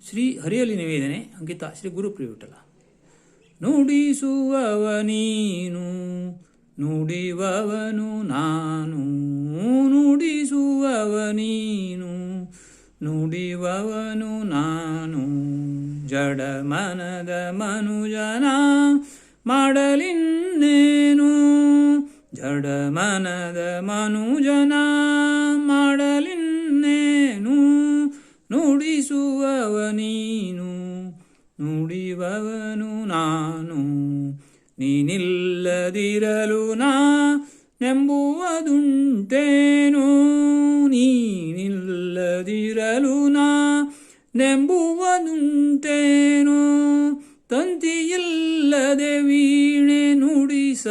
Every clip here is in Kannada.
ಶ್ರೀ ಹರಿಯಲ್ಲಿ ನಿವೇದನೆ ಅಂಕಿತ ಶ್ರೀ ಗುರುಪ್ರಿಯ ವಿಠಲ. ನುಡಿಸುವವ ನೀನು ನುಡಿವವನು ನಾನು, ನುಡಿಸುವವ ನೀನು ನುಡಿವವನು ನಾನು. ಜಡ ಮನದ ಮನುಜನ ಮಾಡಲಿನ್ನೇನು, ಜಡ ಮನದ ಮನುಜನ ಮಾಡಲಿನ್ನೇನು. ನುಡಿಸುವವ ನೀನು ನುಡಿವವನು ನಾನು, ನೀನಿಲ್ಲದಿರಲು ನಾ ನೆಂಬುವುದುಂಟೇನು, ನೀನಿಲ್ಲದಿರಲು ನಾ ನೆಂಬುವುದುಂಟೇನು. ತಂತಿಯಿಲ್ಲದೆ ವೀಣೆ ನುಡಿಸಲಿಹುದೇನು,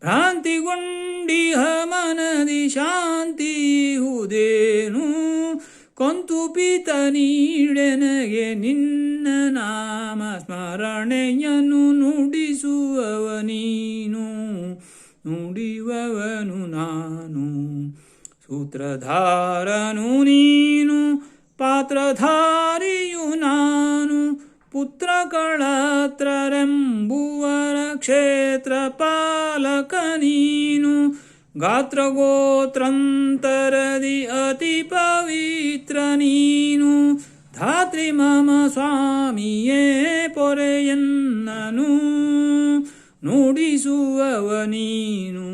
ಭ್ರಾಂತಿಗೊಂಡಿಹ ಮನದಿ ಶಾಂತಿಯುವುದೇನು. ಕೊಂತುಪಿತ ನೀಡೆನಗೆ ನಿನ್ನ ನಾಮ ಸ್ಮರಣೆಯನ್ನು, ನುಡಿಸುವವ ನೀನು ನುಡಿವವನು ನಾನು. ಸೂತ್ರಧಾರನು ನೀನು ಪಾತ್ರಧಾರಿಯು ನಾನು, ಪುತ್ರ ಕಳತ್ರರೆಂಬುವರ ಕ್ಷೇತ್ರ ಪಾಲಕ ನೀನು. ಗಾತ್ರ ಗೋತ್ರಂತರದಿ ಅತಿ ಪವಿತ್ರ ನೀನು, ಧಾತ್ರಿ ಮಮ ಸ್ವಾಮಿಯೇ ಪೊರೆಯನ್ನನು. ನುಡಿಸುವವ ನೀನು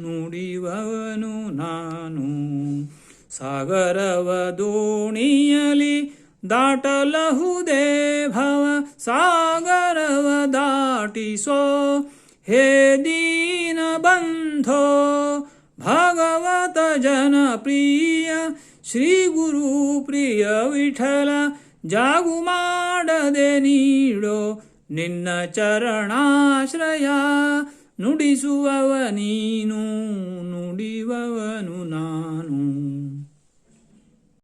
ನುಡಿವವನು ನಾನು. ಸಾಗರವ ದೋಣಿಯಲಿ ದಾಟಲಹುದೇ ಭವ ಸಾಗರವ ದಾಟಿಸೋ ಹೇ ದೀನ ಬಂಧೋ. ಭಾಗವತ ಜನಪ್ರಿಯ ಶ್ರೀ ಗುರು ಪ್ರಿಯ ವಿಠಲ, ಜಾಗು ಮಾಡದೆ ನೀಡೋ ನಿನ್ನ ಚರಣಾಶ್ರಯ. ನುಡಿಸುವವ ನೀನು ನುಡಿವವ